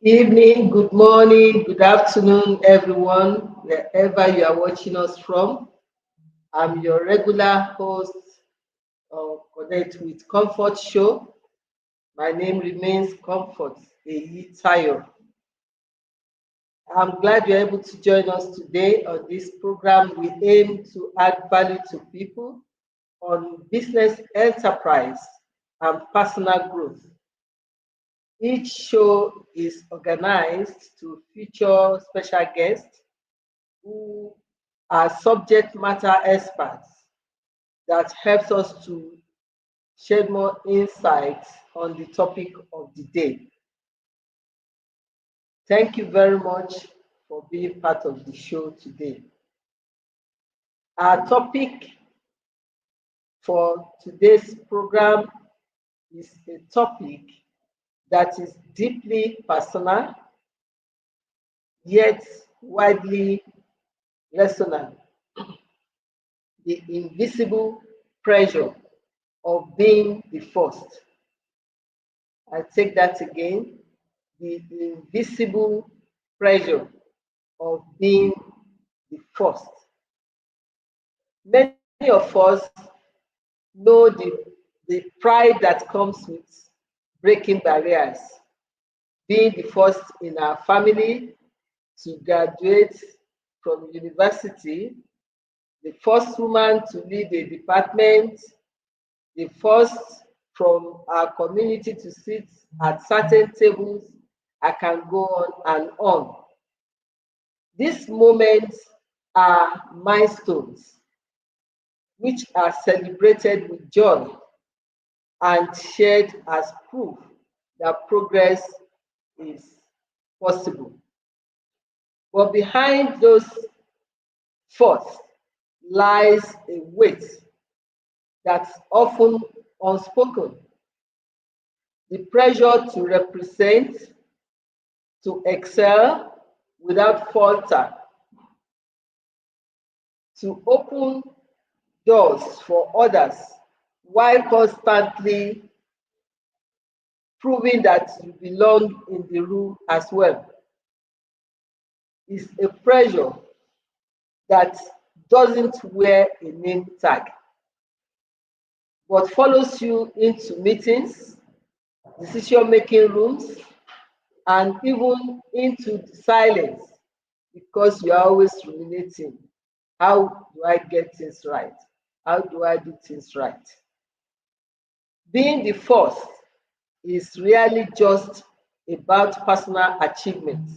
Evening, good morning, good afternoon, everyone, wherever you are watching us from. I'm your regular host of Connect with Comfort show. My name remains Comfort Eyitayo. I'm glad you're able to join us today on this program. We aim to add value to people on business enterprise and personal growth. Each show is organized to feature special guests who are subject matter experts that helps us to shed more insights on the topic of the day. Thank you very much for being part of the show today. Our topic for today's program is a topic that is deeply personal yet widely resonant: the invisible pressure of being the first. I take that again: the invisible pressure of being the first. Many of us know the pride that comes with breaking barriers, being the first in our family to graduate from university, the first woman to lead a department, the first from our community to sit at certain tables. I can go on and on. These moments are milestones which are celebrated with joy and shared as proof that progress is possible. But behind those thoughts lies a weight that's often unspoken: the pressure to represent, to excel without falter, to open doors for others while constantly proving that you belong in the room as well. Is a pressure that doesn't wear a name tag but follows you into meetings, decision-making rooms, and even into the silence, because you are always ruminating. How do I get things right? How do I do things right? Being the first is really just about personal achievements.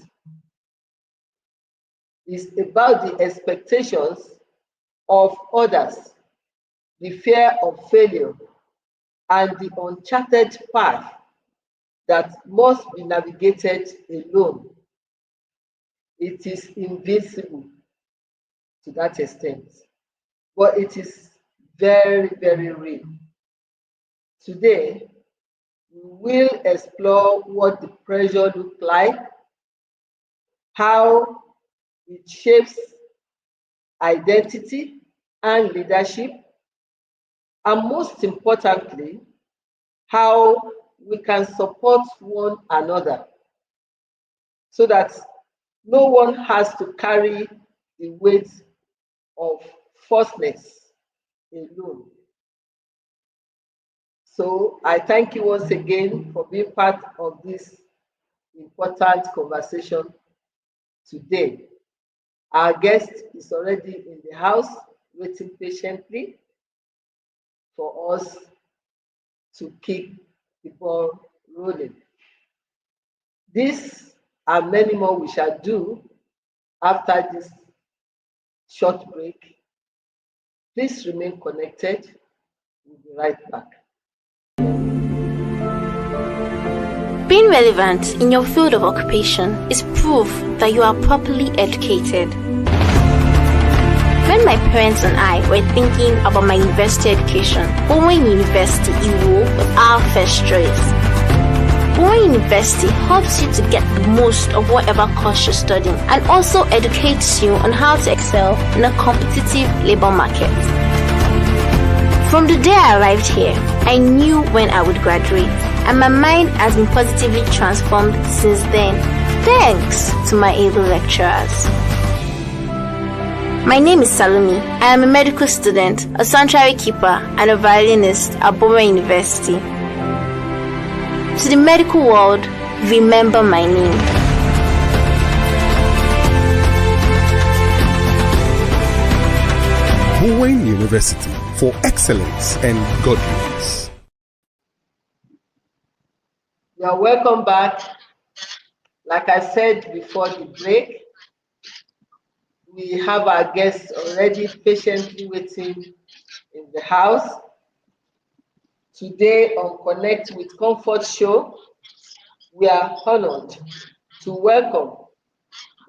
It's about the expectations of others, the fear of failure, and the uncharted path that must be navigated alone. It is invincible to that extent, but it is very, very real. Today, we will explore what the pressure looks like, how it shapes identity and leadership, and most importantly, how we can support one another so that no one has to carry the weight of falseness alone. So I thank you once again for being part of this important conversation today. Our guest is already in the house waiting patiently for us to keep the ball rolling. This and many more we shall do after this short break. Please remain connected. We'll be right back. Being relevant in your field of occupation is proof that you are properly educated. When my parents and I were thinking about my university education, Bowen University Iwo was our first choice. Bowen University helps you to get the most of whatever course you're studying and also educates you on how to excel in a competitive labor market. From the day I arrived here, I knew when I would graduate. and my mind has been positively transformed since then. Thanks to my able lecturers. My name is Salome. I am a medical student, a sanctuary keeper, and a violinist at Boma University. To the medical world, remember my name. Bowen University for excellence and godliness. You're welcome back. Like I said before the break, we have our guests already patiently waiting in the house. Today on Connect with Comfort show, we are honored to welcome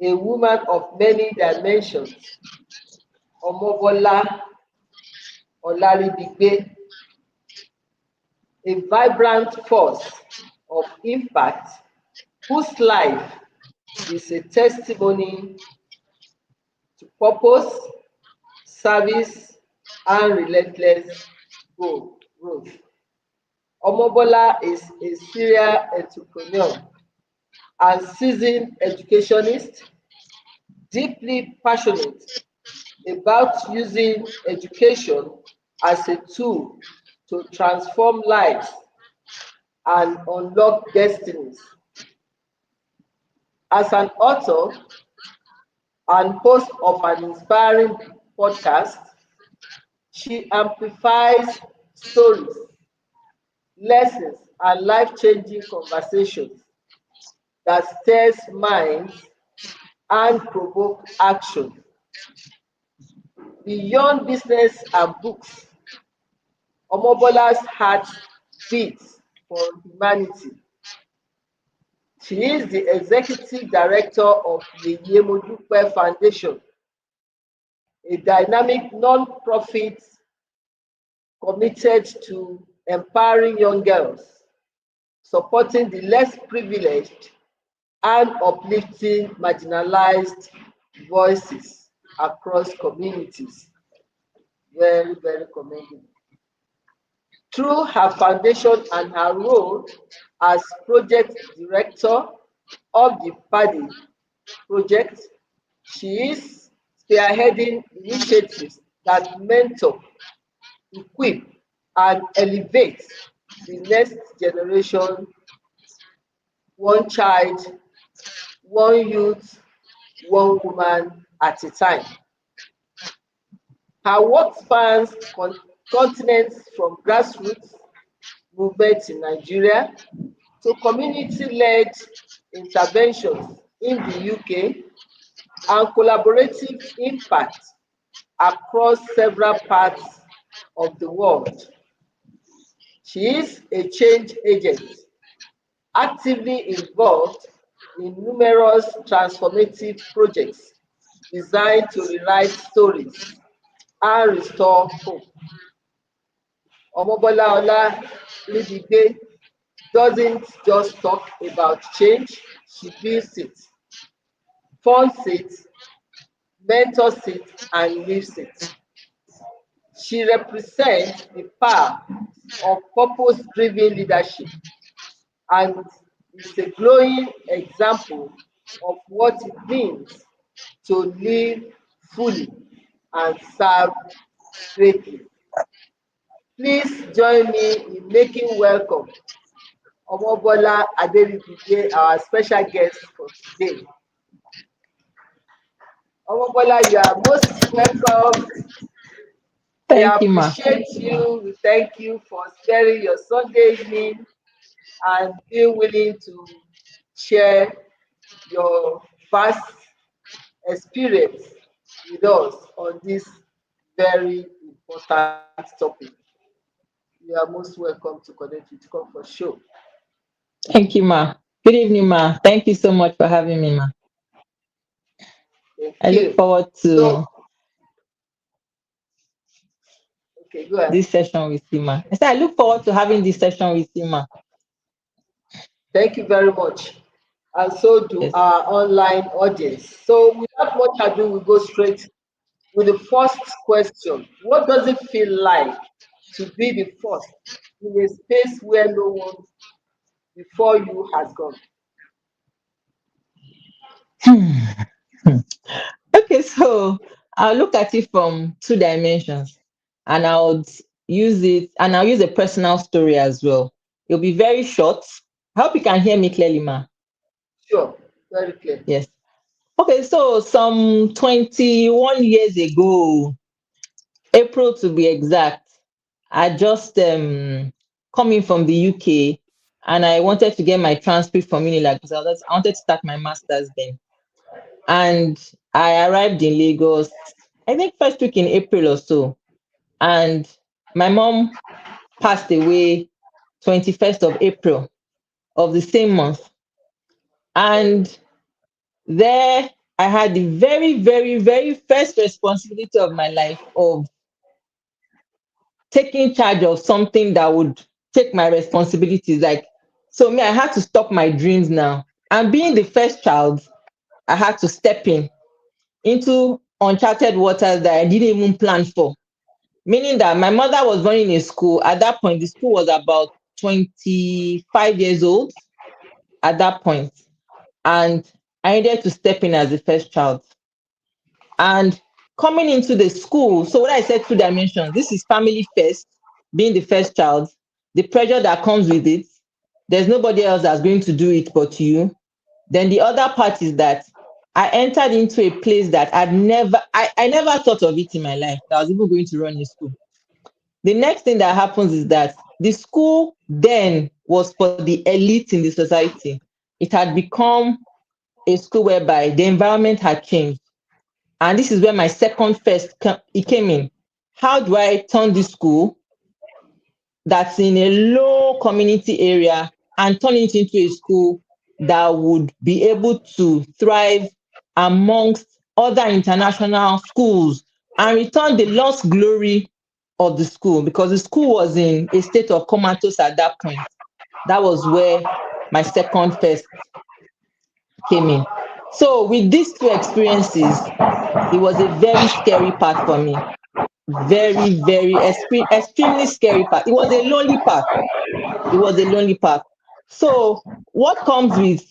a woman of many dimensions, Omobola Olaribigbe, a vibrant force of impact whose life is a testimony to purpose, service, and relentless growth. Omobola is a serial entrepreneur and seasoned educationist, deeply passionate about using education as a tool to transform lives and unlock destinies. As an author and host of an inspiring podcast, she amplifies stories, lessons, and life-changing conversations that stirs minds and provoke action. Beyond business and books, Omobola's heart beats for humanity. She is the executive director of the Yemodupe Foundation, a dynamic non-profit committed to empowering young girls, supporting the less privileged, and uplifting marginalized voices across communities. Very, very commendable. Through her foundation and her role as project director of the PADI project, she is spearheading initiatives that mentor, equip, and elevate the next generation, one child, one youth, one woman at a time. Her work spans continents from grassroots movements in Nigeria to community-led interventions in the UK and collaborative impact across several parts of the world. She is a change agent, actively involved in numerous transformative projects designed to rewrite stories and restore hope. Omobola Olaribigbe doesn't just talk about change, she builds it, funds it, mentors it, and lives it. She represents the power of purpose-driven leadership and is a glowing example of what it means to live fully and serve greatly. Please join me in making welcome Omobola Aderibigbe, our special guest for today. Omobola, you are most welcome. Thank you, Ma. Appreciate you. We thank you for sparing your Sunday evening and being willing to share your vast experience with us on this very important topic. You are most welcome to Connect with Comfort show. Thank you, Ma. Good evening, Ma. Thank you so much for having me, Ma. Thank I look you. forward to Okay, go ahead. this session with you, Ma. I said I look forward to having this session with you, Ma. Thank you very much. And so do Yes. our online audience. So without much ado, we go straight with the first question. What does it feel like to be the first in a space where no one before you has gone? Okay, so I'll look at it from two dimensions, and I'll use a personal story as well. It'll be very short. I hope you can hear me clearly, ma. Sure, very clear. Yes. Okay, so some 21 years ago, April to be exact, I just coming from the UK, and I wanted to get my transcript from Unilag because I wanted to start my master's then. And I arrived in Lagos, I think first week in April or so. And my mom passed away 21st of April of the same month. And there I had the very, very, very first responsibility of my life of taking charge of something that would take my responsibilities. Like, so me, I had to stop my dreams now. And being the first child, I had to step in into uncharted waters that I didn't even plan for. Meaning that my mother was running a school. At that point, the school was about 25 years old at that point. And I needed to step in as the first child. And coming into the school, so what I said, two dimensions. This is family first, being the first child, the pressure that comes with it. There's nobody else that's going to do it but you. Then the other part is that I entered into a place that I never thought of it in my life, that I was even going to run a school. The next thing that happens is that the school then was for the elite in the society. It had become a school whereby the environment had changed. And this is where my second first it came in. How do I turn this school that's in a low community area and turn it into a school that would be able to thrive amongst other international schools and return the lost glory of the school, because the school was in a state of comatose at that point. That was where my second first came in. So with these two experiences, it was a very scary part for me. Very, very extremely scary part. It was a lonely part. It was a lonely path. So what comes with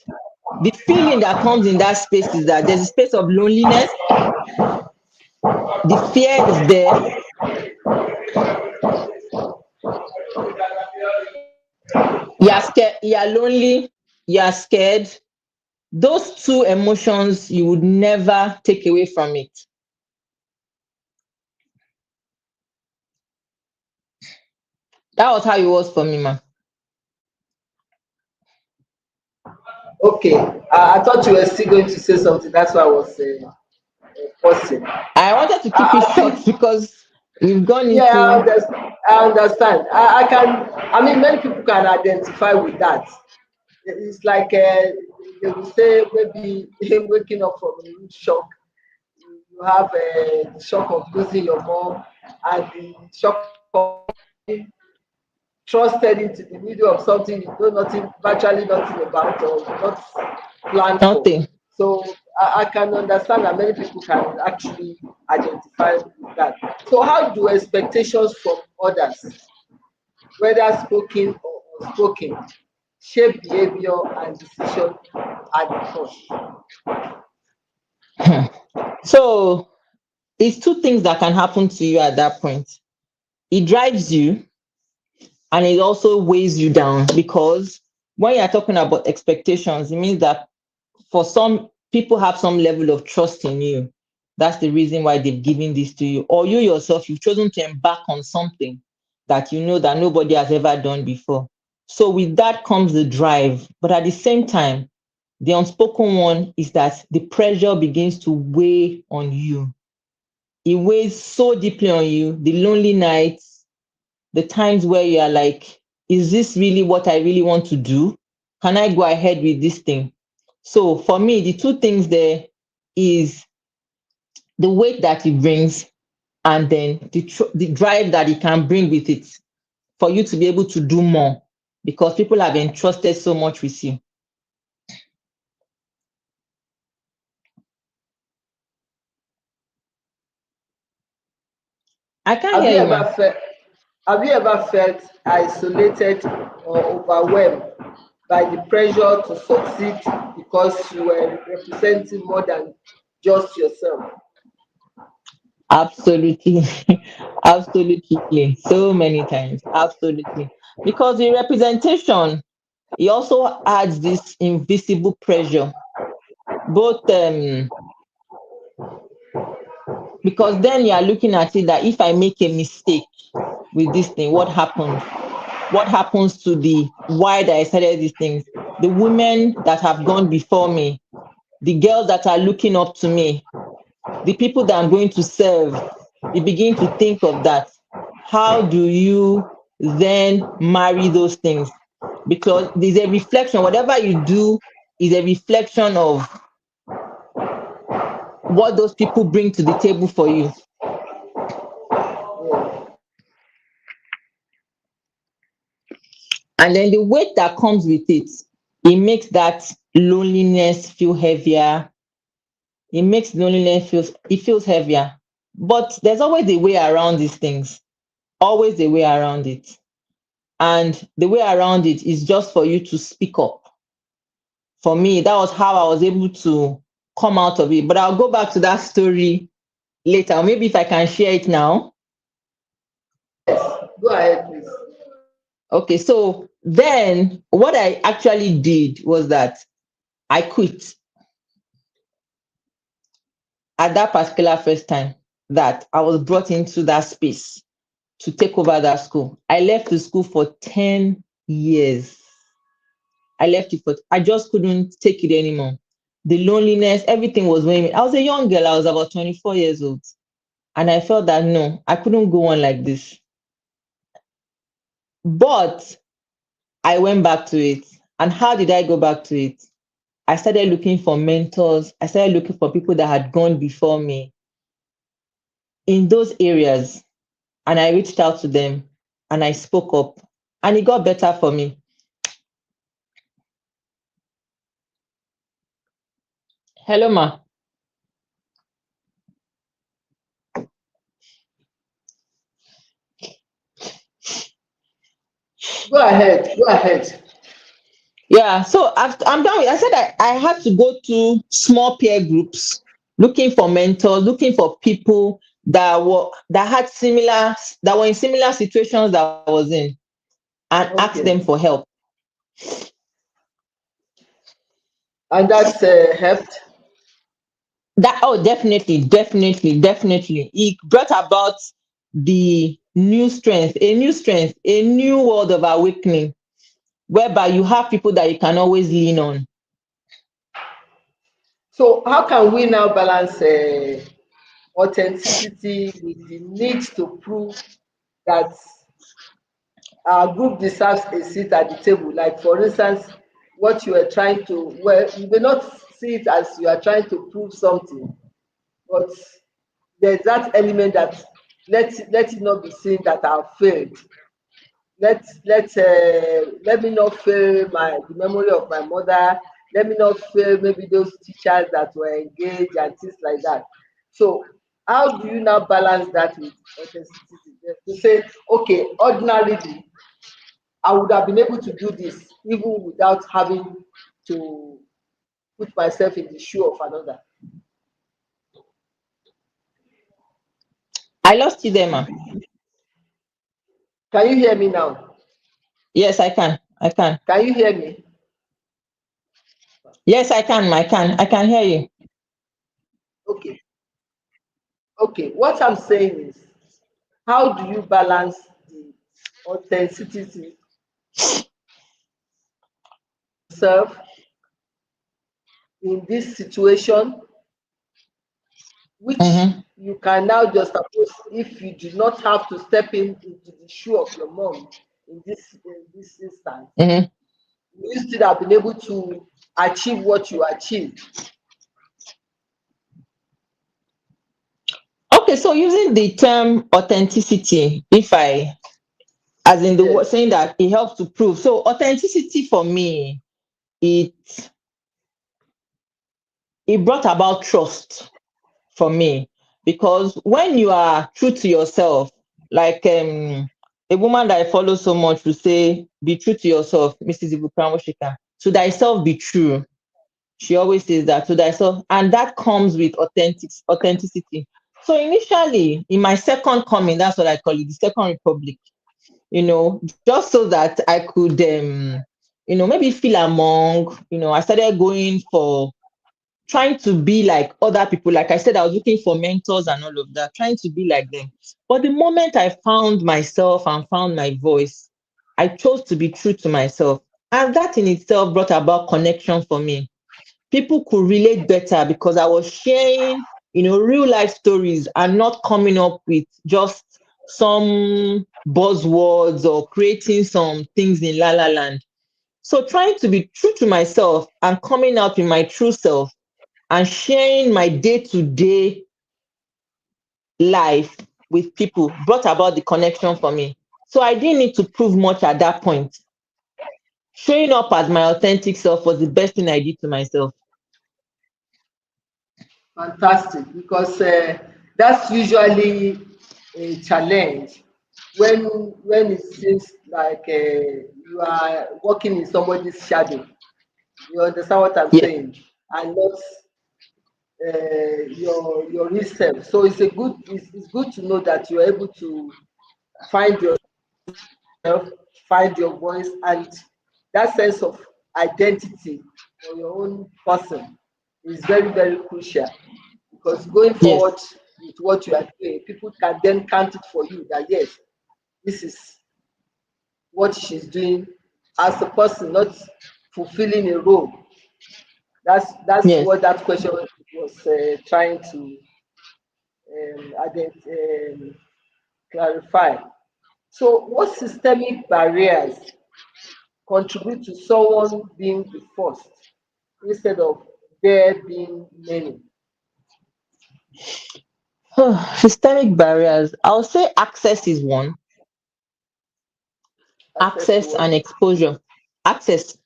the feeling that comes in that space is that there's a space of loneliness. The fear is there. You are scared. You are lonely. You are scared. Those two emotions you would never take away from it. That was how it was for me, man. Okay, I thought you were still going to say something. That's why I was pausing. I wanted to keep it I short think, because we've gone yeah, into. I understand. I can, I mean, many people can identify with that. It's like they will say maybe waking up from a huge shock. You have the shock of losing your mom and the shock of being trusted into the middle of something you know nothing, virtually nothing about or you not planned for. Nothing. So I can understand that many people can actually identify with that. So how do expectations from others, whether spoken or unspoken, shape behavior and decision at the first? So it's two things that can happen to you at that point. It drives you and it also weighs you down, because when you're talking about expectations, it means that for some people have some level of trust in you. That's the reason why they've given this to you. Or you yourself, you've chosen to embark on something that you know that nobody has ever done before. So with that comes the drive. But at the same time, the unspoken one is that the pressure begins to weigh on you. It weighs so deeply on you. The lonely nights, the times where you are like, is this really what I really want to do? Can I go ahead with this thing? So for me, the two things there is the weight that it brings, and then the drive that it can bring with it for you to be able to do more, because people have entrusted so much with you. I can't Have hear you you, ever ma. felt have you ever felt isolated or overwhelmed by the pressure to succeed because you were representing more than just yourself. Absolutely. Absolutely. So many times. Absolutely. Because the representation, it also adds this invisible pressure, both because then you are looking at it that if I make a mistake with this thing, what happens? What happens to the why that I started these things? The women that have gone before me, the girls that are looking up to me, the people that I'm going to serve, you begin to think of that. How do you then marry those things? Because there's a reflection, whatever you do is a reflection of what those people bring to the table for you. Yeah. And then the weight that comes with it makes that loneliness feel heavier. It makes loneliness feels heavier. But there's always a way around these things. Always a way around it. And the way around it is just for you to speak up. For me, that was how I was able to come out of it. But I'll go back to that story later. Maybe if I can share it now. Yes, go ahead, please. Okay, so then what I actually did was that I quit at that particular first time that I was brought into that space to take over that school. I left the school for 10 years. I left it for, I just couldn't take it anymore. The loneliness, everything was weighing me. I was a young girl, I was about 24 years old. And I felt that no, I couldn't go on like this. But I went back to it. And how did I go back to it? I started looking for mentors. I started looking for people that had gone before me in those areas. And I reached out to them and I spoke up. And it got better for me. Hello, Ma. Go ahead. Go ahead. Yeah, so after I'm done with, I said I had to go to small peer groups, looking for mentors, looking for people that had similar that were in similar situations that I was in, and ask them Okay. for help. And that's helped. That oh, definitely, it brought about the new strength, a new world of awakening, whereby you have people that you can always lean on. So how can we now balance authenticity with the need to prove that our group deserves a seat at the table? Like for instance, what you are trying to, well, you may not see it as you are trying to prove something, but there's that element that let it not be seen that I've failed. Let me not fail the memory of my mother. Let me not fail maybe those teachers that were engaged and things like that. So how do you now balance that with authenticity? To say, okay, ordinarily I would have been able to do this even without having to put myself in the shoe of another. I lost you there, ma. Can you hear me now? Yes, I can. I can. Can you hear me? Yes, I can. I can. I can hear you. Okay. Okay. What I'm saying is, how do you balance the authenticity yourself in this situation, which Mm-hmm. you can now just suppose if you do not have to step into the shoe of your mom in this instance, Mm-hmm. you still have been able to achieve what you achieved. Okay, so using the term authenticity, if I, as in the word, Yes. saying that it helps to prove. So authenticity for me, it it brought about trust for me because when you are true to yourself, like a woman that I follow so much will say, be true to yourself, Mrs. Ibukramoshika. To thyself be true. She always says that to thyself. And that comes with authenticity. So initially, in my second coming, that's what I call it, the second republic, just so that I could, maybe feel among, I started going for trying to be like other people. Like I said, I was looking for mentors and all of that, trying to be like them. But the moment I found myself and found my voice, I chose to be true to myself. And that in itself brought about connection for me. People could relate better because I was sharing, real life stories and not coming up with just some buzzwords or creating some things in la la land. So trying to be true to myself and coming out with my true self and sharing my day-to-day life with people brought about the connection for me. So I didn't need to prove much at that point. Showing up as my authentic self was the best thing I did to myself. Fantastic, because that's usually a challenge when it seems like you are working in somebody's shadow. You understand what I'm Yes, saying, and not your real self. So it's good to know that you're able to find yourself, find your voice, and that sense of identity for your own person is very, very crucial, because going yes, forward with what you are doing, people can then count it for you that yes, this is what she's doing as a person, not fulfilling a role. That's yes. what that question was trying to clarify. So, what systemic barriers contribute to someone being the first instead of there being many? Systemic barriers. I'll say access is one. Access to Access what? and exposure. Access.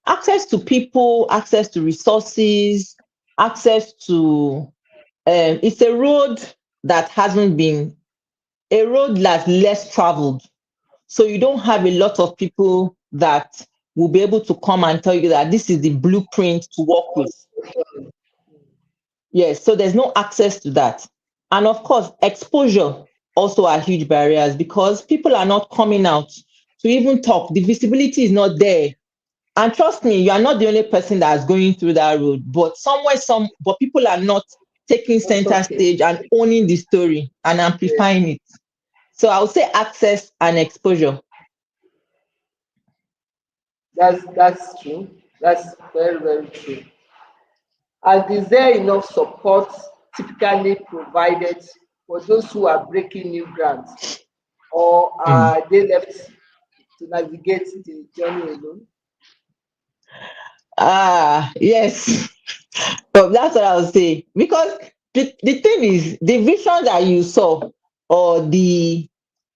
Access to people, access to resources, access to it's a road that hasn't been a road that's less traveled. So you don't have a lot of people that will be able to come and tell you that this is the blueprint to work with. Yes, so there's no access to that. And of course, exposure also are huge barriers because people are not coming out to even talk. The visibility is not there. And trust me, you are not the only person that's going through that road, but but people are not taking That's center okay. stage and owning the story and Yes, amplifying it. So I would say access and exposure. that's true. That's very, very true. And is there enough support typically provided for those who are breaking new ground, or Mm. are they left to navigate the journey alone? Yes. But that's what I would say. Because the thing is, the vision that you saw or the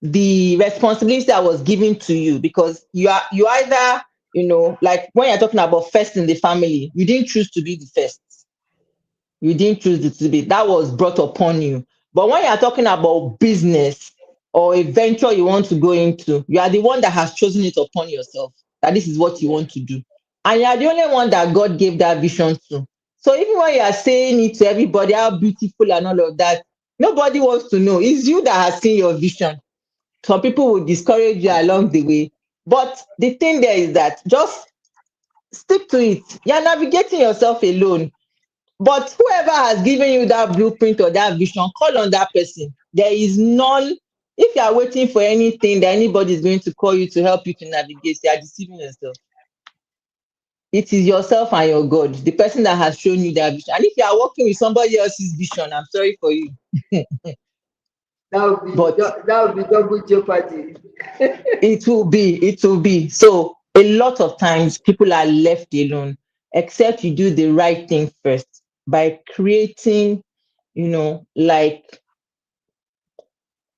responsibility that was given to you, because you either, like when you're talking about first in the family, you didn't choose to be the first. You didn't choose it to be. That was brought upon you. But when you're talking about business or a venture you want to go into, you are the one that has chosen it upon yourself, that this is what you Yes. want to do. And you are the only one that God gave that vision to. So even when you are saying it to everybody, how beautiful and all of that, nobody wants to know. It's you that has seen your vision. Some people will discourage you along the way. But the thing there is that just stick to it. You're navigating yourself alone. But whoever has given you that blueprint or that vision, call on that person. There is none. If you are waiting for anything that anybody is going to call you to help you to navigate, you are deceiving yourself. It is yourself and your God, the person that has shown you that vision. And if you are working with somebody else's vision, I'm sorry for you. But That would be double jeopardy. it will be. So a lot of times people are left alone, except you do the right thing first by creating, like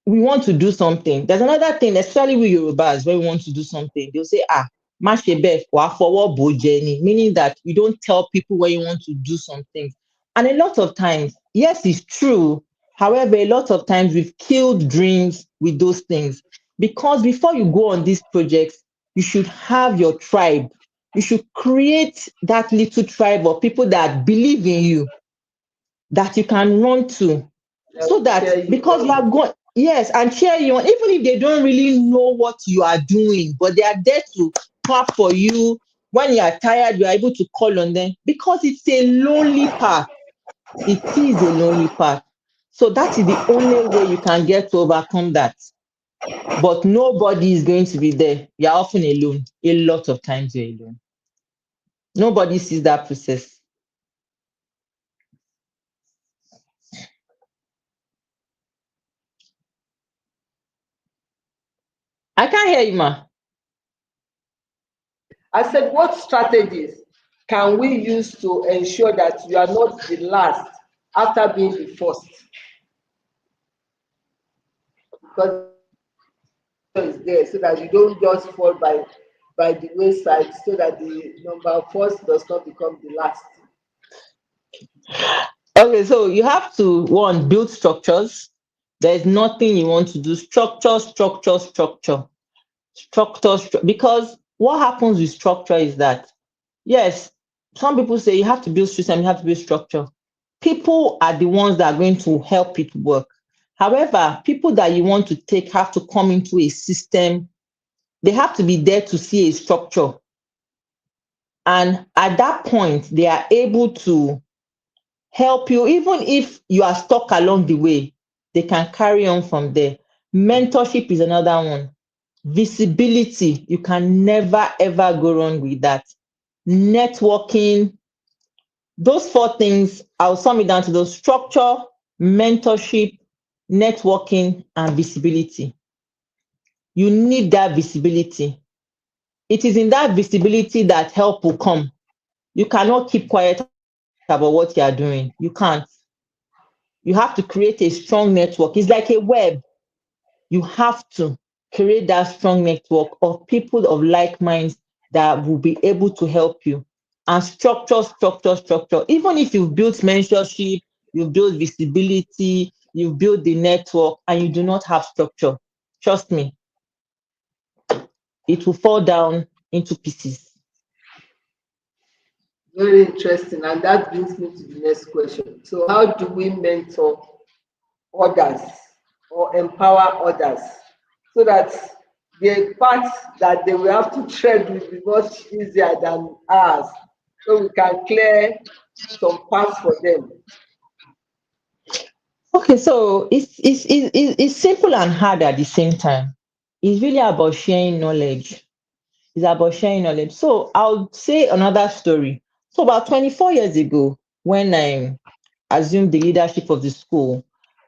we want to do something. There's another thing, especially with Yorubas, when we want to do something, they'll say, má ṣe bẹ́ẹ̀, wàá fọwọ́ bò jẹ ni," meaning that you don't tell people when you want to do something. And a lot of times, yes, it's true. However, a lot of times we've killed dreams with those things. Because before you go on these projects, you should have your tribe. You should create that little tribe of people that believe in you, that you can run to, That so will that cheer you because you on. are going, yes, and cheer you on, even if they don't really know what you are doing, but they are there to clap for you. When you are tired, you are able to call on them, because it's a lonely path. It is a lonely path. So that is the only way you can get to overcome that. But nobody is going to be there. You're often alone. A lot of times you're alone. Nobody sees that process. I can't hear you, ma. I said, what strategies can we use to ensure that you are not the last after being the first? Because is there so that you don't just fall by the wayside, so that the number first does not become the last. Okay, so you have to, one, build structures. There's nothing you want to do. Structure, structure, structure, structure, because what happens with structure is that, yes, some people say you have to build system, you have to build structure. People are the ones that are going to help it work. However, people that you want to take have to come into a system. They have to be there to see a structure. And at that point, they are able to help you, even if you are stuck along the way, they can carry on from there. Mentorship is another one. Visibility, you can never ever go wrong with that. Networking, those four things, I'll sum it down to those: structure, mentorship, networking, and visibility. You need that visibility. It is in that visibility that help will come. You cannot keep quiet about what you are doing. You can't. You have to create a strong network. It's like a web. You have to create that strong network of people of like minds that will be able to help you. And structure, structure, structure. Even if you've built mentorship, you've built visibility, you've built the network, and you do not have structure, trust me, it will fall down into pieces. Very interesting. And that brings me to the next question. So, how do we mentor others or empower others so that the path that they will have to tread will be much easier than ours, so we can clear some paths for them? Okay, so it's simple and hard at the same time. It's really about sharing knowledge. It's about sharing knowledge. So I'll say another story. So about 24 years ago, when I assumed the leadership of the school,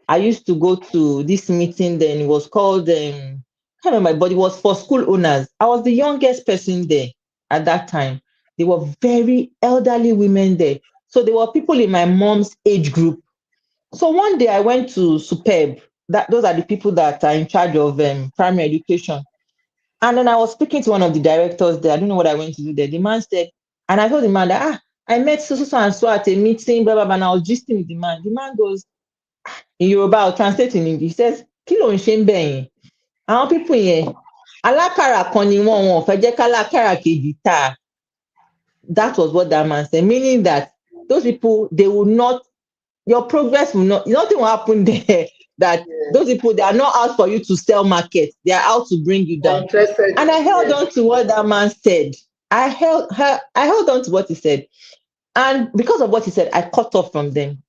I used to go to this meeting. Then it was called, I can't remember, but it was for school owners. I was the youngest person there at that time. There were very elderly women there. So there were people in my mom's age group. So one day I went to Superb. That those are the people that are in charge of primary education. And then I was speaking to one of the directors there. I don't know what I went to do there. The man said, and I told the man that, I met so and so at a meeting, blah, blah, blah. And I was gisting with the man. The man goes, in Yoruba, I'll translate in English. He says, kí ló ń ṣe ń bẹ̀ yẹn? Àwọn people yẹn, alákàrà kan ni wọ́n fẹ́ jẹ́ kálákàrà kejì tà. That was what that man said, meaning that those people, they will not, your progress will not, nothing will happen there. That Yeah. those people, they are not out for you to sell market. They are out to bring you They're down. interested And I in, held yes. on to what that man said. I held on to what he said. And because of what he said, I cut off from them.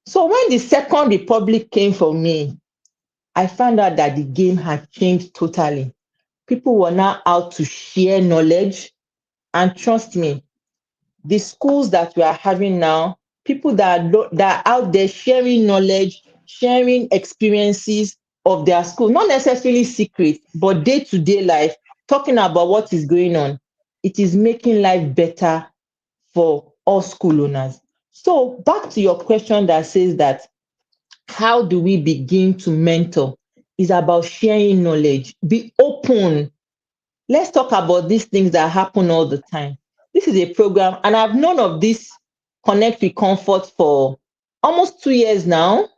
So when the Second Republic came for me, I found out that the game had changed totally. People were now out to share knowledge. And trust me, the schools that we are having now, people that are out there sharing knowledge, sharing experiences of their school, not necessarily secret, but day-to-day life, talking about what is going on. It is making life better for all school owners. So back to your question that says that how do we begin to mentor? Is about sharing knowledge. Be open. Let's talk about these things that happen all the time. This is a program, and I've known of this Connect with Comfort for almost 2 years now,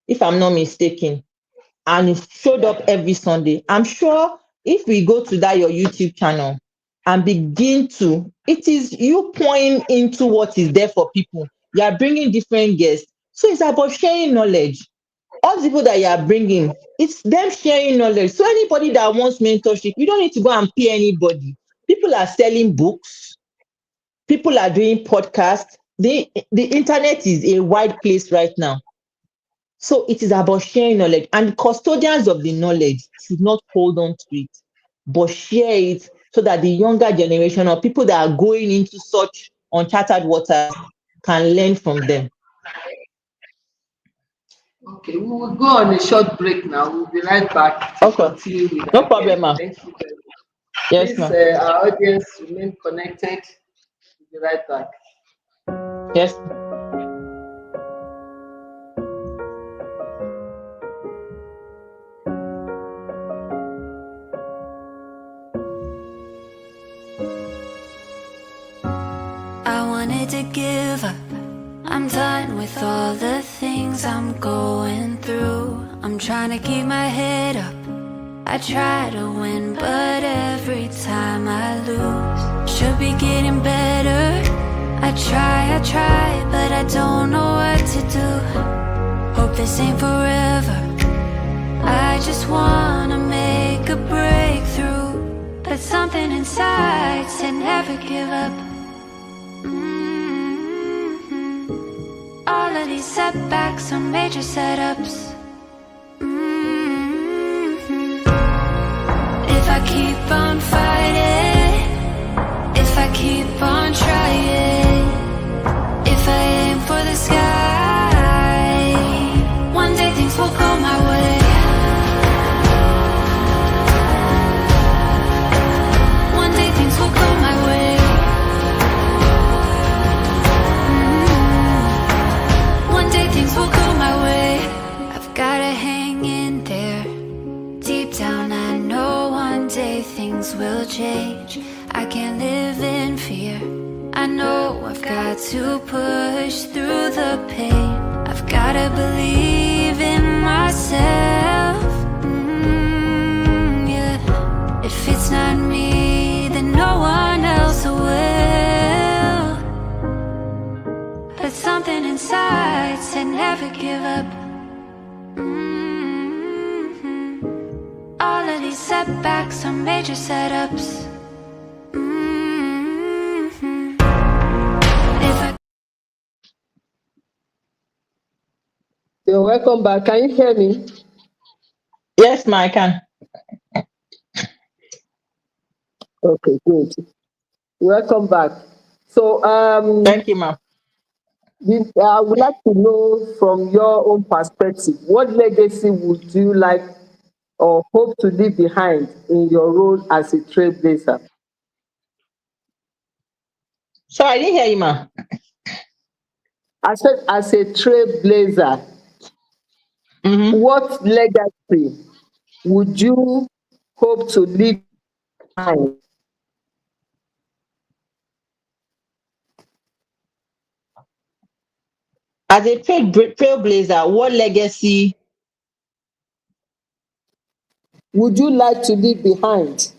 if I'm not mistaken. and it showed up every Sunday. I'm sure if we go to that your YouTube channel and begin to, it is you pouring into what is there for people. You are bringing different guests. So it's about sharing knowledge. All the people that you are bringing, it's them sharing knowledge. So anybody that wants mentorship, you don't need to go and pay anybody. People are selling books. People are doing podcasts. The internet is a wide place right now. So it is about sharing knowledge, and the custodians of the knowledge should not hold on to it, but share it so that the younger generation or people that are going into such uncharted waters can learn from them. Okay, we will go on a short break now. We'll be right back to Okay, continue with no our problem, guest. ma'am. Thank you very much. Yes, Please, ma'am. our audience, remain connected. We'll be right back. Yes. I wanted to give up. I'm done with all the things I'm going through. I'm trying to keep my head up. I try to win, but every time I lose. Should be getting better. I try, but I don't know what to do. Hope this ain't forever. I just wanna make a breakthrough, but something inside said never give up. All of these setbacks are major setups. If I keep on fighting, if I keep on trying, if I aim for the sky, one day things will go my way. One day things will go my way. One day things will go my way. I've gotta hang in there. Deep down I know one day things will change. I can't live in fear. I know I've got to push through the pain. I've gotta believe in myself. Yeah. If it's not me, then no one else will. But something inside said never give up. All of these setbacks are major setups. You're welcome back. Can you hear me? Yes, ma'am, I can. Okay, good. Welcome back. So, Thank you, ma'am. I would like to know from your own perspective, what legacy would you like or hope to leave behind in your role as a trailblazer? So I didn't hear you, ma'am. I said, as a trailblazer, Mm-hmm. what legacy would you hope to leave behind? As a trailblazer, what legacy? Would you like to leave behind?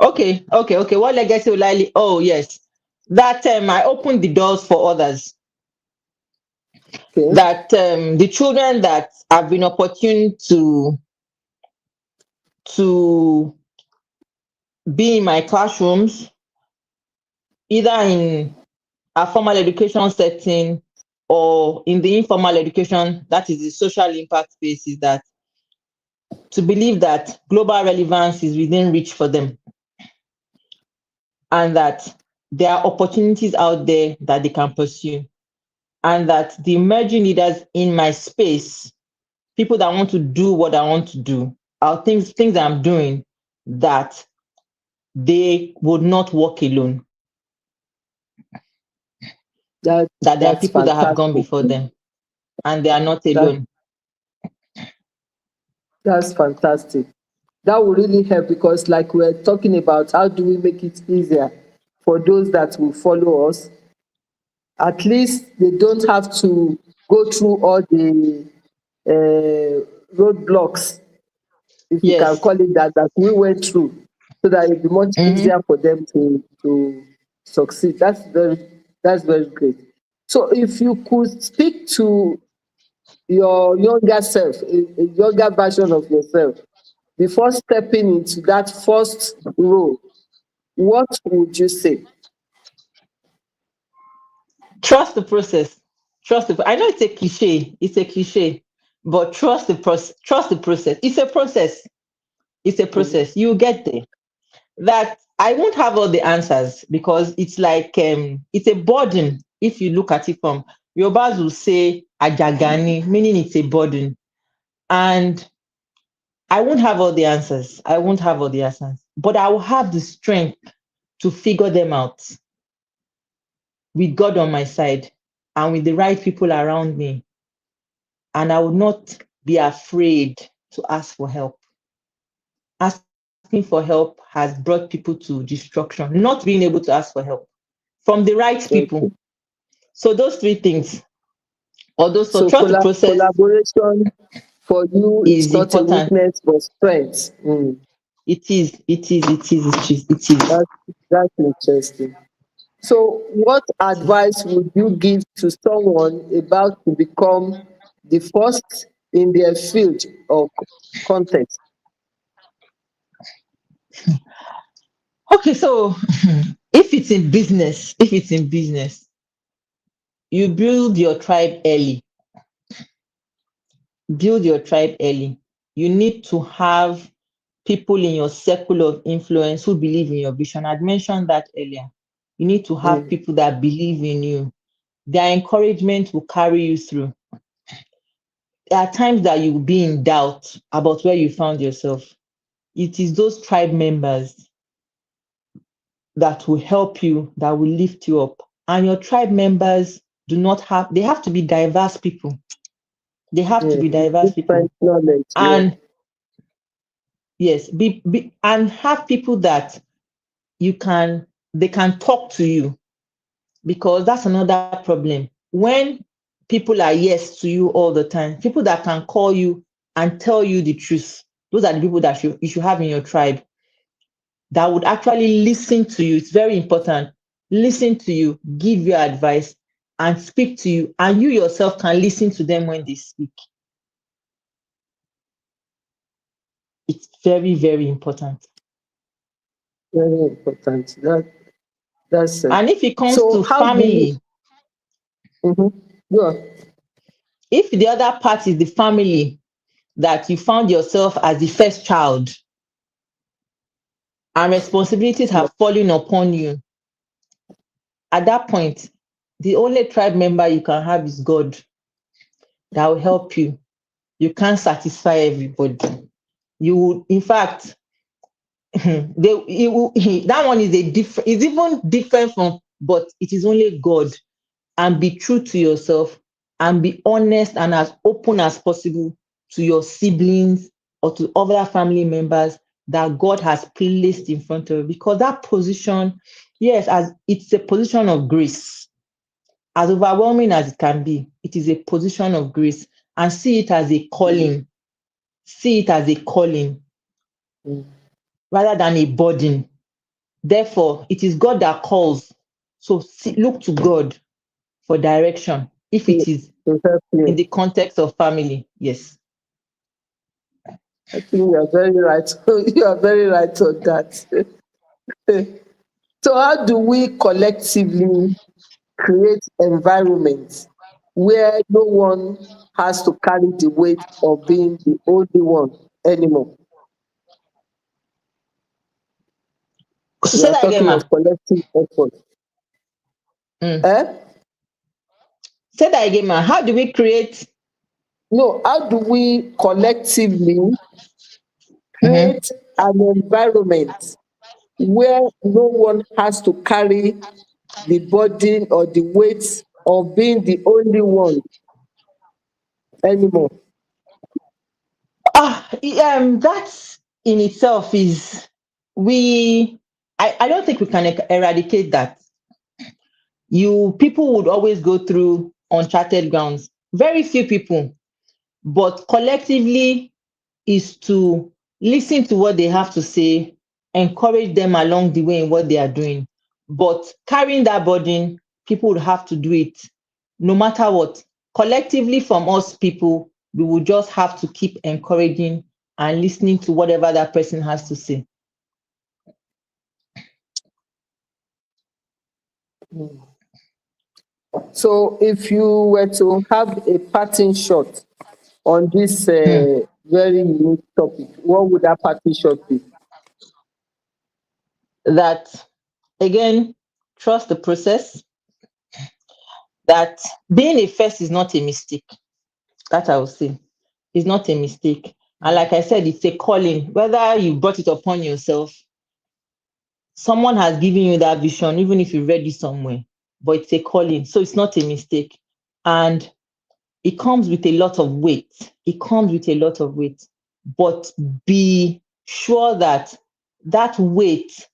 Okay. What legacy will I leave? Oh, yes. That I opened the doors for others. Okay. That the children that have been opportune to be in my classrooms, either in a formal education setting or in the informal education, that is the social impact space, is that to believe that global relevance is within reach for them, and that there are opportunities out there that they can pursue, and that the emerging leaders in my space, people that want to do what I want to do, are things I'm doing, that they would not walk alone, That that there are that's people that have gone fantastic. before them and they are not That alone. that's fantastic. That will really help because, like we're talking about, how do we make it easier for those that will follow us? At least they don't have to go through all the roadblocks, if you can Yes. call it that, that we went through, so that it'll be much Mm-hmm. easier for them to succeed. That's very great. So if you could speak to your younger self, a younger version of yourself, before stepping into that first role, what would you say? Trust the process. I know it's a cliche. It's a cliche, but trust the process. Trust the process. It's a process. It's a Mhm. process. You get there. That I won't have all the answers because it's like it's a burden. If you look at it from Yorubas will say ajagani, meaning it's a burden, and I won't have all the answers. I won't have all the answers, but I will have the strength to figure them out with God on my side and with the right people around me. And I would not be afraid to ask for help. Asking for help has brought people to destruction, not being able to ask for help from the right people. Okay. So those three things, so So trust the process collaboration for you is is not a important. weakness but strength. It is, it is, it is, it is, it is. That's that's interesting. So, what advice would you give to someone about to become the first in their field or context? Okay, so if it's in business, you build your tribe early. Build your tribe early. You need to have people in your circle of influence who believe in your vision. I'd mentioned that earlier. You need to have Mm, people that believe in you. Their encouragement will carry you through. There are times that you will be in doubt about where you found yourself. It is those tribe members that will help you, that will lift you up. And your tribe members they have to be diverse people. They have to yeah, be diverse people. different knowledge. Yeah. And yes, and have people that they can talk to you, because that's another problem. When people are yes to you all the time, people that can call you and tell you the truth, those are the people that you should have in your tribe, that would actually listen to you. It's very important. Listen to you, give you advice, and speak to you, and you yourself can listen to them when they speak. It's very, very important. Very important. That's And if it comes so. to How do you? family, Mhm. Go on. if the other part is the family, that you found yourself as the first child and responsibilities Yeah. have fallen upon you, at that point, the only tribe member you can have is God, that will help you. You can't satisfy everybody. You would, in fact, that one is a different, is even different from, but it is only God. And be true to yourself and be honest and as open as possible to your siblings or to other family members that God has placed in front of you. Because that position, yes, as it's a position of grace, as overwhelming as it can be, it is a position of grace. And see it as a calling. See it as a calling Mm. rather than a burden. Therefore, it is God that calls. So look to God for direction if To it is to help in you. the context of family. Yes. I think you are very right. You are very right on that. So, how do we collectively create environments where no one has to carry the weight of being the only one anymore? So We say are that again, talking of ma. collective effort. Mm. Eh? Say that again, ma. How do we create? No, how do we collectively Mhm. create an environment where no one has to carry the burden or the weight of being the only one anymore? That in itself is we. I don't think we can eradicate that. You people would always go through uncharted grounds. Very few people. But collectively is to listen to what they have to say, encourage them along the way in what they are doing. But carrying that burden, people would have to do it no matter what. Collectively, from us people, we will just have to keep encouraging and listening to whatever that person has to say. So, if you were to have a parting shot on this Hmm. very unique topic, what would that parting shot be? That again, trust the process, that being a first is not a mistake. That I will say. It's not a mistake. And like I said, it's a calling. Whether you brought it upon yourself, someone has given you that vision, even if you read it somewhere, but it's a calling. So it's not a mistake. And it comes with a lot of weight. It comes with a lot of weight. But be sure that that weight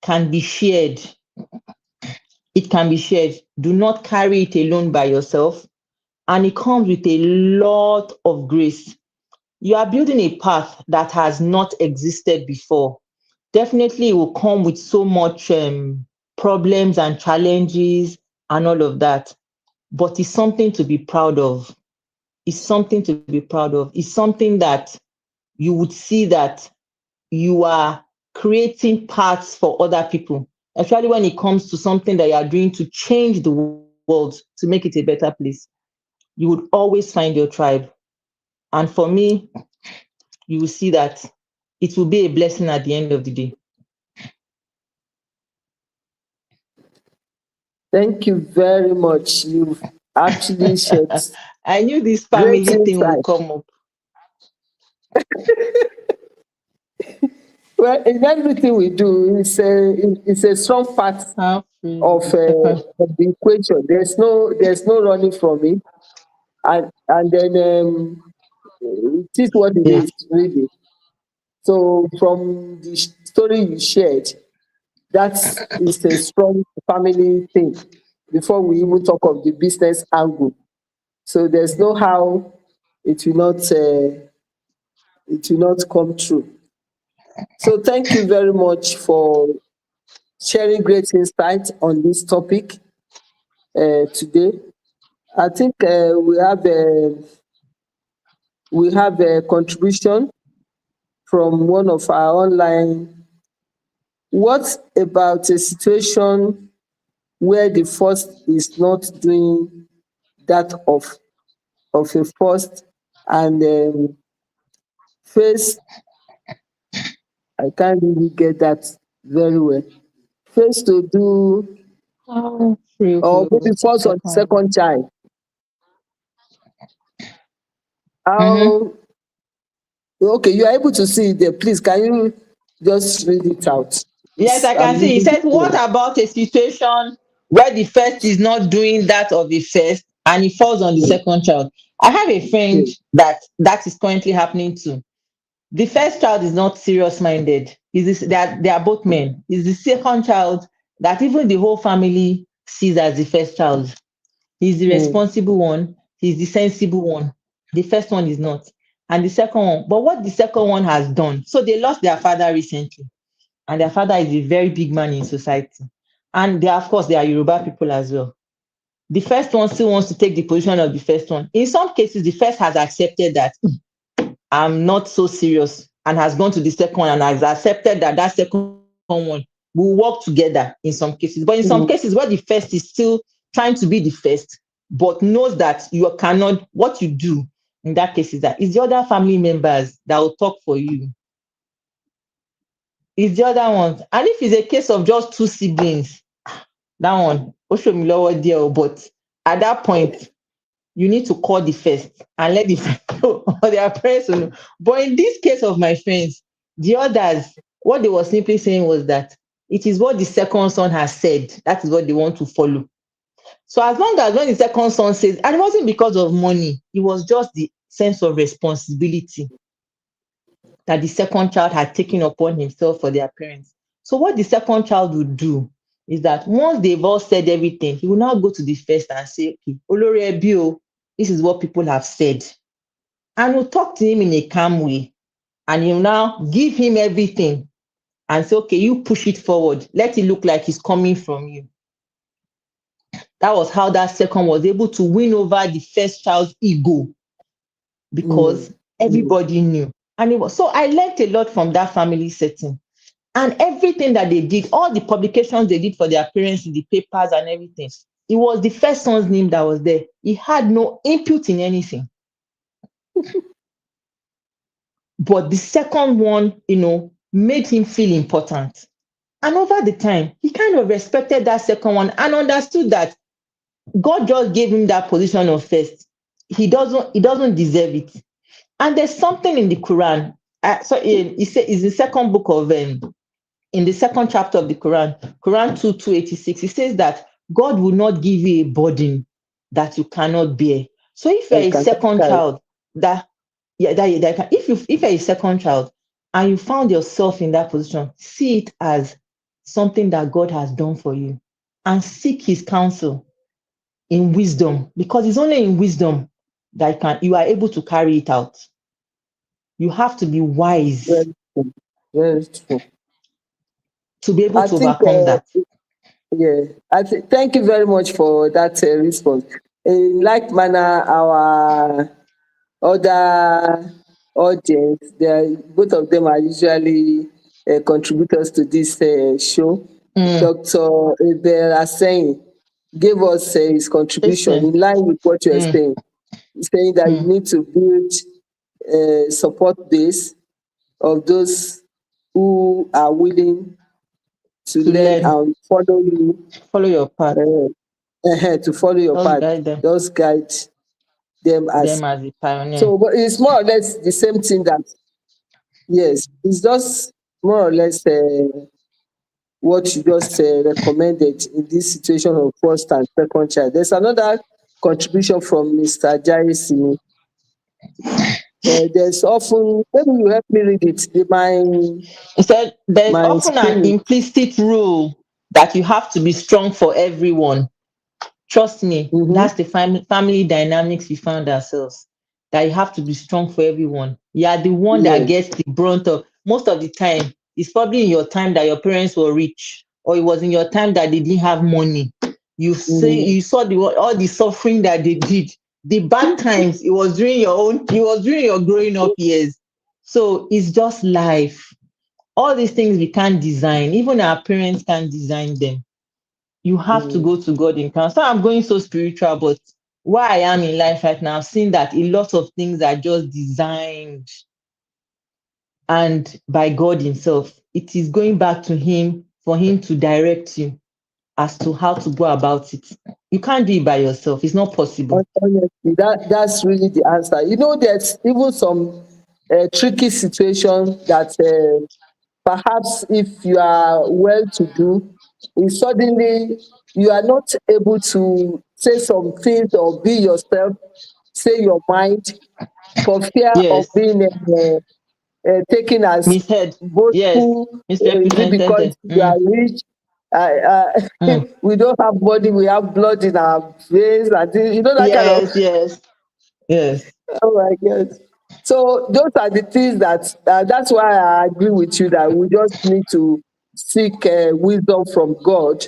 can be shared. It can be shared. Do not carry it alone by yourself. And it comes with a lot of grace. You are building a path that has not existed before. Definitely, it will come with so much problems and challenges and all of that. But it's something to be proud of. It's something to be proud of. It's something that you would see that you are creating paths for other people, especially when it comes to something that you are doing to change the world, to make it a better place. You would always find your tribe. And for me, you will see that it will be a blessing at the end of the day. Thank you very much. You've actually shared I knew this great family thing will insight. come up. Well, in everything we do, it's a strong part How free of, the second. of the equation. There's no running from it, and then it is what it Yes. is really. So from the story you shared, that is a strong family thing. Before we even talk of the business angle, so there's no how it will not it will not come true. So thank you very much for sharing great insight on this topic today. I think we have a contribution from one of our online. What about a situation where the first is not doing that of a first and face? I can't really get that very well. Face to do, How free or maybe the first or second. second child. Mm-hmm. How? Okay, you are able to see it there. Please, can you just read it out? Yes, I can I'm see. He reading said, what it. about a situation where the first is not doing that of the first and it falls on the second child? I have a friend Mm, that is currently happening to. The first child is not serious minded. Is this they are both men. Is the second child that even the whole family sees as the first child. He's the mm, responsible one, he's the sensible one. The first one is not. And the second one, but what the second one has done, so they lost their father recently, and their father is a very big man in society. And they, of course, they are Yoruba people as well. The first one still wants to take the position of the first one. In some cases, the first has accepted that I'm not so serious and has gone to the second one and has accepted that that second one will work together in some cases. But in some mm. cases, where the first is still trying to be the first, but knows that you cannot, what you do in that case is that it's the other family members that will talk for you. It's the other ones. And if it's a case of just two siblings, that one, ó ṣe mí lọ́wọ́ díẹ̀ o, but at that point, you need to call the first and let the friend know or their parents know. But in this case of my friends, the others, what they were simply saying was that it is what the second son has said. That is what they want to follow. So as long as when the second son says, and it wasn't because of money, it was just the sense of responsibility that the second child had taken upon himself for their parents. So what the second child would do is that once they've all said everything, he will now go to the first and say, okay, Olori Ebi o, this is what people have said. and will talk to him in a calm way. And you now give him everything and say, okay, you push it forward. Let it look like it's coming from you. That was how that second was able to win over the first child's ego, Mm. because everybody knew. And it was so I learned a lot from that family setting. And everything that they did, all the publications they did for their parents in the papers and everything, it was the first son's name that was there. He had no input in anything. But the second one, made him feel important. And over the time, he kind of respected that second one and understood that God just gave him that position of first. He doesn't deserve it. And there's something in the Quran. It's the second book of in the second chapter of the Quran, Quran 2:286. It says that God will not give you a burden that you cannot bear. So if you're I a can second carry. child, that yeah, if you're a second child and you found yourself in that position, see it as something that God has done for you and seek his counsel in wisdom, because it's only in wisdom that you are able to carry it out. You have to be wise Very true. Very true. to be able I to think, overcome that. yeah, thank you very much for that response. In like manner, our other audience, both of them are usually contributors to this show. Mm, Dr. Abel Aseyin gave us his contribution listen. in line with what you are Mm, saying. He's saying that you mm, need to build a support base of those who are willing to to learn learn, and follow you, follow your path, to follow your just path, guide them, just guide them as. them as a pioneer. So, but it's more or less the same thing that, yes, it's just more or less what you just recommended in this situation of first and second child. There's another contribution from Mr. Jaisi. There's often, maybe you help me read it. He said there's My often an screen. implicit rule that you have to be strong for everyone. Trust me, Mm-hmm, that's the family dynamics we found ourselves. That you have to be strong for everyone. You are the one that yes. gets the brunt of most of the time. It's probably in your time that your parents were rich, or it was in your time that they didn't have money. Mm-hmm, You saw all the suffering that they did. The bad times, it was during your growing up years. So it's just life. All these things we can't design, even our parents can't design them. You have to mm-hmm. go to God in counsel. So I'm going so spiritual, but where I am in life right now, I've seen that a lot of things are just designed and by God Himself. It is going back to Him for Him to direct you as to how to go about it. You can't do it by yourself. It's not possible. Honestly, that's really the answer. There's even some tricky situation that perhaps if you are well to do, if suddenly you are not able to say some things or be yourself, say your mind, for fear of Yes. being taken as Misheard. Yes. boastful. Is it because Misrepresented. you are rich? Mm. We don't have body, we have blood in our veins, and that kind of. Yes, yes, yes. Oh my God. So those are the things that's why I agree with you that we just need to seek wisdom from God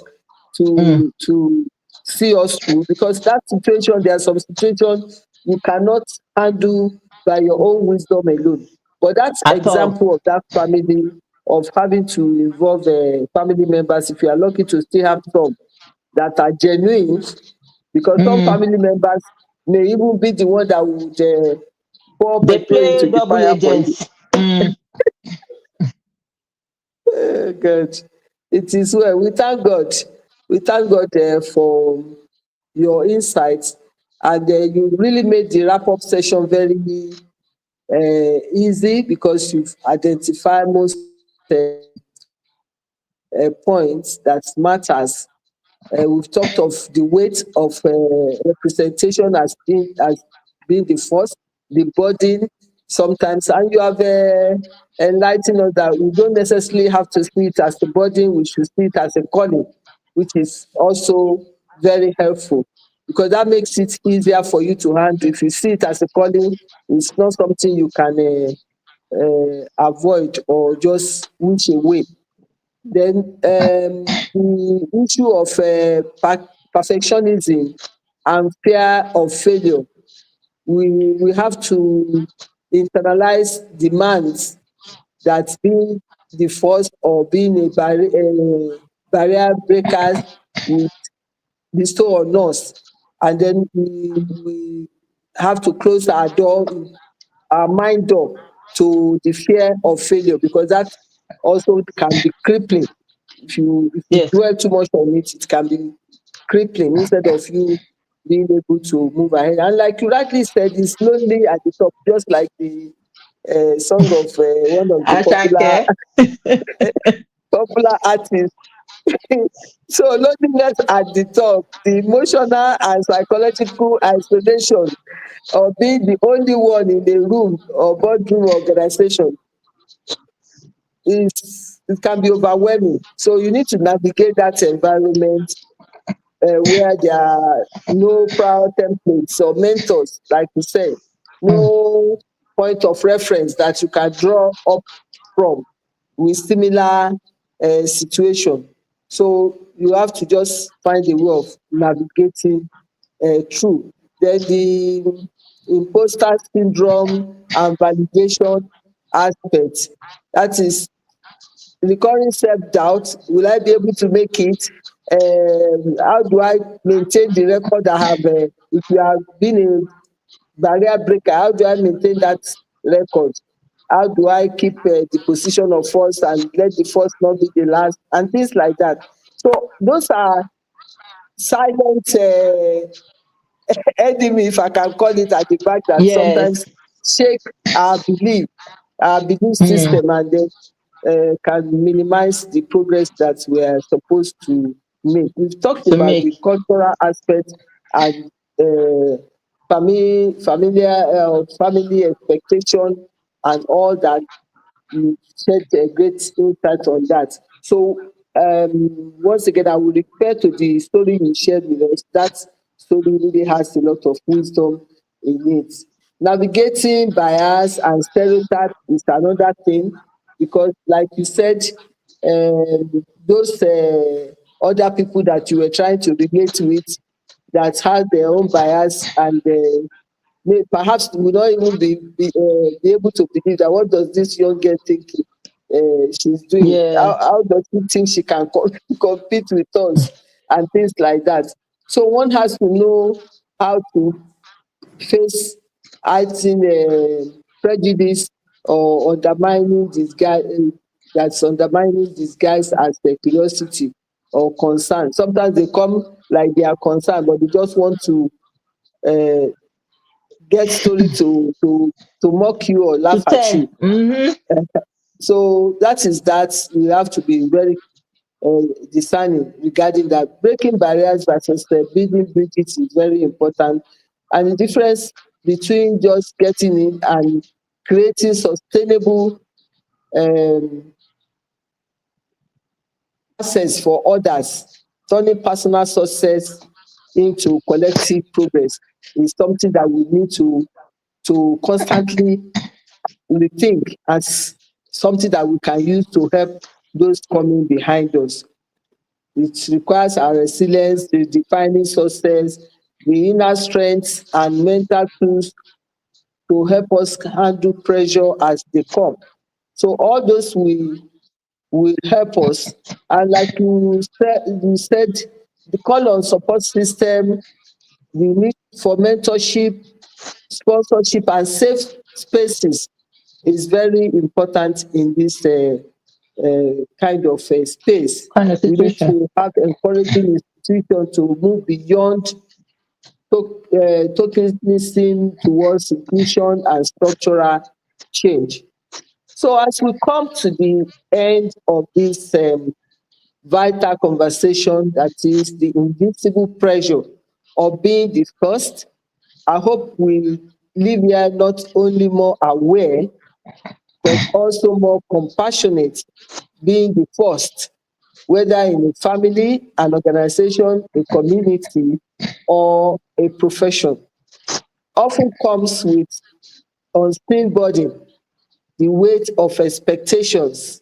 Mm. to see us through, because that situation, there are some situations you cannot handle by your own wisdom alone. But that At all. example of that family, of having to involve family members, if you are lucky to still have some that are genuine, because some Mm. family members may even be the one that would pour They petrol into play the double fire for you. agents. Mm. God, it is well. We thank God. We thank God for your insights, and you really made the wrap-up session very easy, because you've identified most points that matters. We've talked of the weight of representation as being the first, the burden sometimes, and you have enlightened us that we don't necessarily have to see it as a burden, we should see it as a calling, which is also very helpful. because that makes it easier for you to handle. If you see it as a calling, it's not something you can avoid or just wish away. Then the issue of perfectionism and fear of failure, we have to internalize demands that being the first or being barrier breakers will bestow on us, and then we have to close our mind door to the fear of failure, because that also can be crippling. If you Yes. dwell too much on it, it can be crippling instead of you being able to move ahead. And like you rightly said, it's lonely at the top, just like the song of one of the popular Ashake. popular artists. So loneliness at the top, the emotional and psychological isolation, or being the only one in the room or boardroom organization, it can be overwhelming. So you need to navigate that environment where there are no prior templates or mentors, like you said, Mm. no point of reference that you can draw up from with similar situation. So you have to just find a way of navigating through. Then the imposter syndrome and validation aspect. That is recurring self-doubt. Will I be able to make it? How do I maintain the record I have? If you have been a barrier breaker, how do I maintain that record? How do I keep the position of first and let the first not be the last, and things like that? So those are silent enemy, if I can call it, at the back that Yes. sometimes shake our belief Mm. system, and then can minimize the progress that we are supposed to make. We've talked To about make. the cultural aspect and family expectation and all that. You shed a great insight on that. So once again, I will refer to the story you shared with us. That story really has a lot of wisdom in it. Navigating bias and stereotypes is another thing, because, like you said, those other people that you were trying to relate with that had their own bias, and perhaps will not even be able to believe that, what does this young girl think she's doing? Yeah. How does she think she can compete with us, and things like that? So one has to know how to face hiding prejudice or undermining disguise, that's undermining disguise as curiosity or concern. Sometimes they come like they are concerned, but they just want to uh, get story to mock you or To laugh at tell. you. Mm-hmm. So that is that. We have to be very discerning regarding that. Breaking barriers versus building bridges is very important, and the difference between just getting in and creating sustainable um, access for others, turning personal success into collective progress, is something that we need to constantly rethink as something that we can use to help those coming behind us. It requires our resilience, the defining success, the inner strength and mental tools to help us handle pressure as they come. So all those will help us. And like you said, the call on support system, the need for mentorship, sponsorship, and safe spaces is very important in this kind of space. Kind of We need situation. to have encouraging institutions to move beyond tokenism towards inclusion and structural change. So as we come to the end of this vital conversation, that is the invisible pressure of being the first, I hope we leave here not only more aware, but also more compassionate, being the first. whether in a family, an organization, a community, or a profession, often comes with unseen burden, the weight of expectations,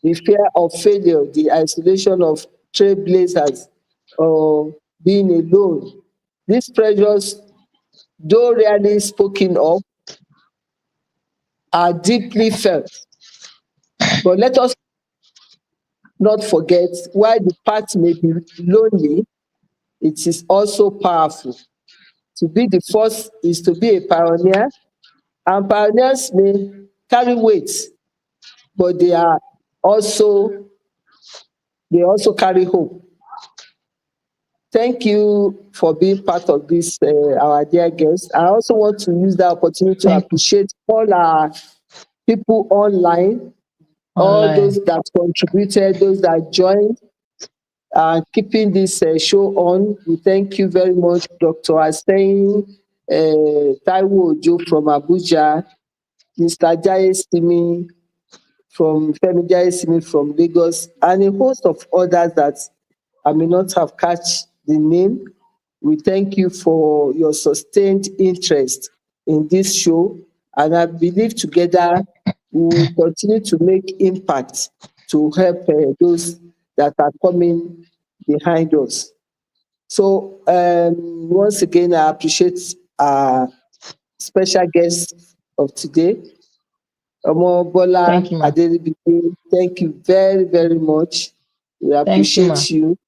the fear of failure, the isolation of trailblazers, or being alone. These pressures, though rarely spoken of, are deeply felt. But let us not forget, while the path may be lonely, it is also powerful. To be the first is to be a pioneer, and pioneers may carry weight, but also they also carry hope. Thank you for being part of this, our dear guest. I also want to use the opportunity to Thank you. appreciate all our people online, all Online. those that contributed, those that joined, keeping this show on. We thank you very much, Dr. Aseyin, Taiwo Ojo from Abuja, Mr. Jaye Simi from Femi Jaye Simi from Lagos, and a host of others that I may not have catch the name. We thank you for your sustained interest in this show, and I believe together we will continue to make impact to help those that are coming behind us. So once again, I appreciate our special guest of today, Thank Omobola you, ma. Adelibike. Thank you very, very much. We Thank you, ma. appreciate you.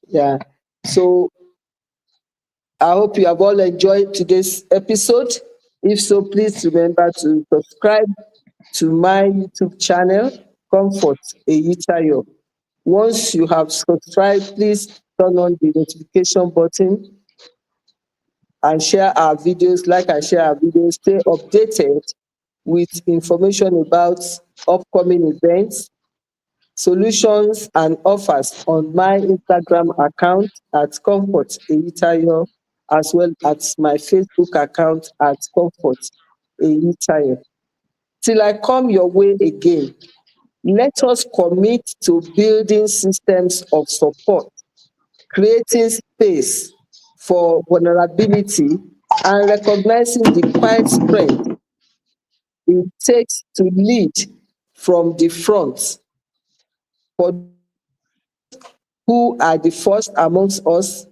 Yeah. So I hope you have all enjoyed today's episode. If so, please remember to subscribe to my YouTube channel, Comfort Eyitayo. Once you have subscribed, please turn on the notification button and share our videos, like and share our videos. Stay updated with information about upcoming events, solutions, and offers on my Instagram account at Comfort Eyitayo, as well as my Facebook account at Comfort Eyitayo. Till I come your way again, let us commit to building systems of support, creating space for vulnerability, and recognizing the quiet strength it takes to lead from the front. For who are the first amongst us,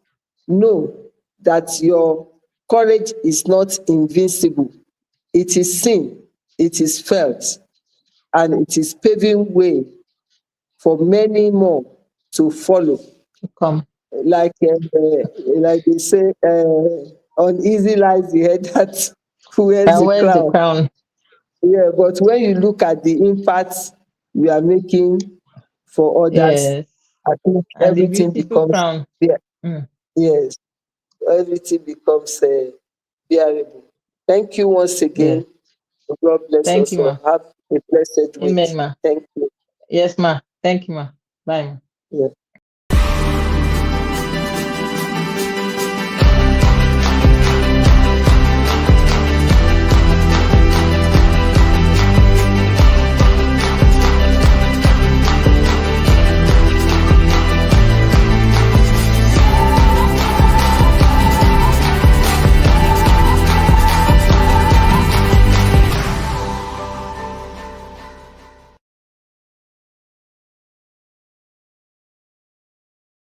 know that your courage is not invincible. It is seen, it is felt, and it is paving way for many more to follow. Come. Like they say, on easy lies the head that wears And the where's the crown. crown? Yeah, but when you look at the impact we are making for others, Yes. I think And the everything beautiful becomes, crown. yeah, Mm. yes, everything becomes bearable. Thank you once Yes. again. God bless Thank us you, all. ma. Have a blessed week. Amen, ma. Thank you. Yes, ma. Thank you, ma. Bye, ma. Yeah.